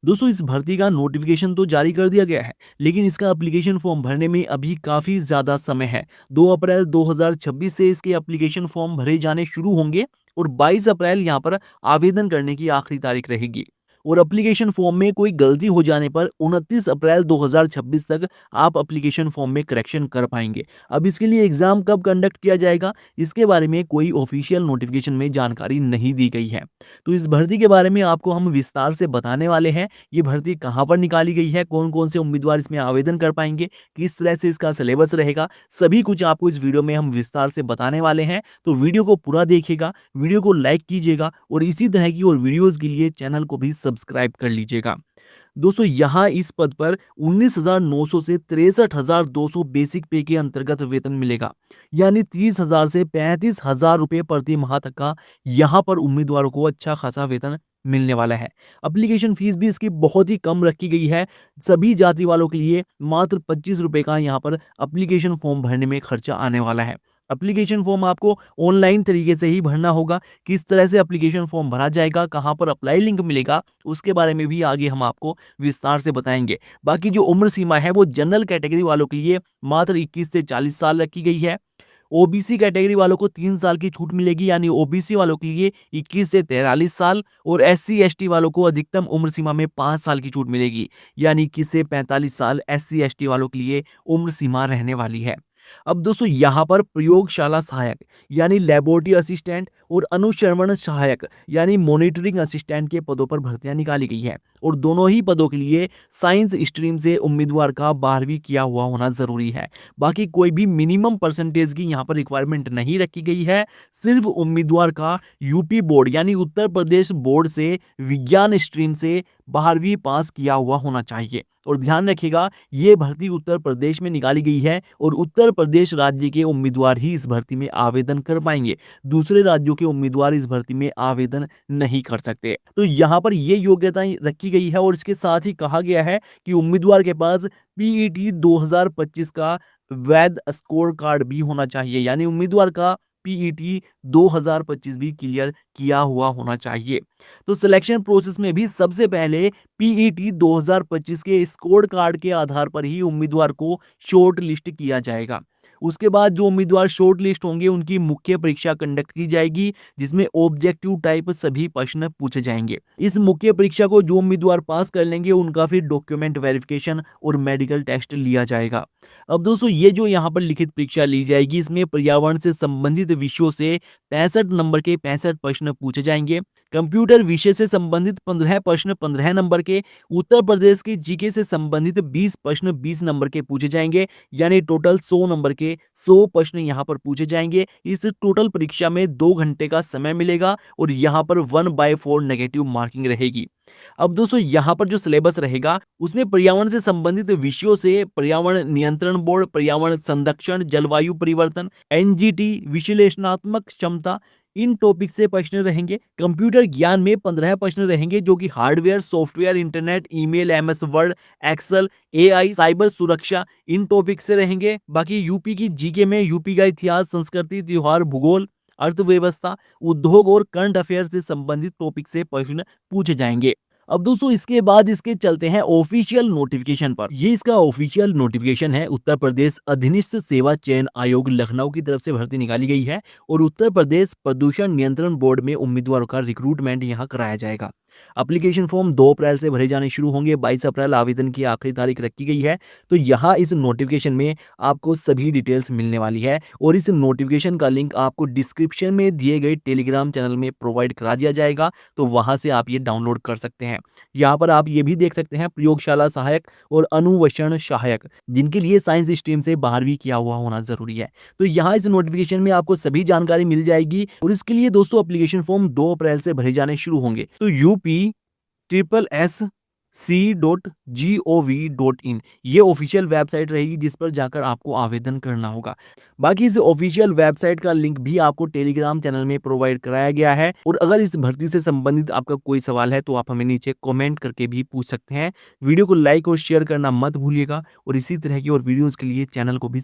दोस्तों इस भर्ती का नोटिफिकेशन तो जारी कर दिया गया है, लेकिन इसका एप्लीकेशन फॉर्म भरने में अभी काफ़ी ज़्यादा समय है। 2 अप्रैल 2026 से इसके एप्लीकेशन फॉर्म भरे जाने शुरू होंगे और 22 अप्रैल यहाँ पर आवेदन करने की आखिरी तारीख रहेगी। और एप्लीकेशन फॉर्म में कोई गलती हो जाने पर 29 अप्रैल 2026 तक आप एप्लीकेशन फॉर्म में करेक्शन कर पाएंगे। अब इसके लिए एग्ज़ाम कब कंडक्ट किया जाएगा, इसके बारे में कोई ऑफिशियल नोटिफिकेशन में जानकारी नहीं दी गई है। तो इस भर्ती के बारे में आपको हम विस्तार से बताने वाले हैं। ये भर्ती कहाँ पर निकाली गई है, कौन-कौन से उम्मीदवार इसमें आवेदन कर पाएँगे, किस तरह से इसका सिलेबस रहेगा, सभी कुछ आपको इस वीडियो में हम विस्तार से बताने वाले हैं। तो वीडियो को पूरा देखिएगा, वीडियो को लाइक कीजिएगा और इसी तरह की और वीडियोज़ के लिए चैनल को भी सब्सक्राइब कर लीजिएगा। दोस्तों यहाँ इस पद पर 19,900 से 63,200 बेसिक पे के अंतर्गत वेतन मिलेगा। यानी 30,000 से 35,000 रुपये प्रति माह तक का यहाँ पर उम्मीदवारों को अच्छा खासा वेतन मिलने वाला है। एप्लीकेशन फीस भी इसकी बहुत ही कम रखी गई है। सभी जाति वालों के लिए मात्र 25 रुपये का यहाँ पर एप्लीकेशन फॉर्म भरने में खर्चा आने वाला है। एप्लीकेशन फॉर्म आपको ऑनलाइन तरीके से ही भरना होगा। किस तरह से एप्लीकेशन फॉर्म भरा जाएगा, कहाँ पर अप्लाई लिंक मिलेगा, उसके बारे में भी आगे हम आपको विस्तार से बताएंगे। बाकी जो उम्र सीमा है वो जनरल कैटेगरी वालों के लिए मात्र 21 से 40 साल रखी गई है। ओबीसी कैटेगरी वालों को 3 साल की छूट मिलेगी, यानी ओबीसी वालों के लिए 21 से 43 साल और एससी एसटी वालों को अधिकतम उम्र सीमा में 5 साल की छूट मिलेगी, यानी 21 से 45 साल एससी एसटी वालों के लिए उम्र सीमा रहने वाली है। अब दोस्तों यहाँ पर प्रयोगशाला सहायक यानी लेबोरेटरी असिस्टेंट और अनुश्रवण सहायक यानी मॉनिटरिंग असिस्टेंट के पदों पर भर्तियां निकाली गई है और दोनों ही पदों के लिए साइंस स्ट्रीम से उम्मीदवार का 12वीं किया हुआ होना जरूरी है। बाकी कोई भी मिनिमम परसेंटेज की यहाँ पर रिक्वायरमेंट नहीं रखी गई है। सिर्फ उम्मीदवार का यूपी बोर्ड यानी उत्तर प्रदेश बोर्ड से विज्ञान स्ट्रीम से 12वीं पास किया हुआ होना चाहिए। और ध्यान रखिएगा ये भर्ती उत्तर प्रदेश में निकाली गई है और उत्तर प्रदेश राज्य के उम्मीदवार ही इस भर्ती में आवेदन कर पाएंगे। दूसरे राज्यों के उम्मीदवार इस भर्ती में आवेदन नहीं कर सकते। तो यहाँ पर ये योग्यता रखी गई है और इसके साथ ही कहा गया है कि उम्मीदवार के पास पीईटी 2025 का वैध स्कोर कार्ड भी होना चाहिए, यानी उम्मीदवार का पीईटी 2025 भी क्लियर किया हुआ होना चाहिए। तो सिलेक्शन प्रोसेस में भी सबसे पहले पीईटी 2025 के स्कोर कार्ड के आधार पर ही उम्मीदवार को शॉर्ट लिस्ट किया जाएगा। उसके बाद जो उम्मीदवार शॉर्ट लिस्ट होंगे उनकी मुख्य परीक्षा कंडक्ट की जाएगी, जिसमें ऑब्जेक्टिव टाइप सभी प्रश्न पूछे जाएंगे। इस मुख्य परीक्षा को जो उम्मीदवार पास कर लेंगे उनका फिर डॉक्यूमेंट वेरिफिकेशन और मेडिकल टेस्ट लिया जाएगा। अब दोस्तों ये जो यहाँ पर लिखित परीक्षा ली जाएगी इसमें पर्यावरण से संबंधित विषयों से 65 नंबर के 65 प्रश्न पूछे जाएंगे। कंप्यूटर विषय से संबंधित 15 प्रश्न 15 नंबर के, उत्तर प्रदेश की जीके से संबंधित 20 प्रश्न 20 नंबर के पूछे जाएंगे, यानी टोटल 100 नंबर के 100 प्रश्न यहाँ पर पूछे जाएंगे। इस टोटल परीक्षा में 2 घंटे का समय मिलेगा और यहाँ पर 1/4 नेगेटिव मार्किंग रहेगी। अब दोस्तों यहाँ पर जो सिलेबस रहेगा उसमें पर्यावरण से संबंधित विषयों से पर्यावरण नियंत्रण बोर्ड, पर्यावरण संरक्षण, जलवायु परिवर्तन, एनजीटी, विश्लेषणात्मक क्षमता, इन टॉपिक से प्रश्न रहेंगे। कंप्यूटर ज्ञान में 15 प्रश्न रहेंगे जो कि hardware, software, internet, email, MS Word, Excel, AI, cyber सुरक्षा, इन टॉपिक से रहेंगे। बाकी यूपी की जीके में यूपी का इतिहास, संस्कृति, त्योहार, भूगोल, अर्थव्यवस्था, उद्योग और करंट अफेयर से संबंधित टॉपिक से प्रश्न पूछे जाएंगे। अब दोस्तों इसके बाद इसके चलते हैं ऑफिशियल नोटिफिकेशन पर। ये इसका ऑफिशियल नोटिफिकेशन है। उत्तर प्रदेश अधीनस्थ सेवा चयन आयोग लखनऊ की तरफ से भर्ती निकाली गई है और उत्तर प्रदेश प्रदूषण नियंत्रण बोर्ड में उम्मीदवारों का रिक्रूटमेंट यहाँ कराया जाएगा। एप्लीकेशन फॉर्म 2 अप्रैल से भरे जाने शुरू होंगे। 22 अप्रैल आवेदन की आखिरी तारीख रखी गई है। तो यहाँ इस नोटिफिकेशन में आपको सभी डिटेल्स मिलने वाली है और इस नोटिफिकेशन का लिंक आपको डिस्क्रिप्शन में दिए गए टेलीग्राम चैनल में प्रोवाइड करा दिया जाएगा, तो वहाँ से आप ये डाउनलोड कर सकते हैं। यहाँ पर आप ये भी देख सकते हैं प्रयोगशाला सहायक और अनुवशण सहायक, जिनके लिए साइंस स्ट्रीम से 12वीं किया हुआ होना जरूरी है। तो यहाँ इस नोटिफिकेशन में आपको सभी जानकारी मिल जाएगी और इसके लिए दोस्तों एप्लीकेशन फॉर्म 2 अप्रैल से भरे जाने शुरू होंगे। तो UP SSC.gov.in ये ऑफिशियल वेबसाइट रहेगी जिस पर जाकर आपको आवेदन करना होगा। बाकी इस ऑफिशियल वेबसाइट का लिंक भी आपको टेलीग्राम चैनल में प्रोवाइड कराया गया है और अगर इस भर्ती से संबंधित आपका कोई सवाल है तो आप हमें नीचे कमेंट करके भी पूछ सकते हैं। वीडियो को लाइक और शेयर करना मत भूलिएगा और इसी तरह की और वीडियोस के लिए चैनल को भी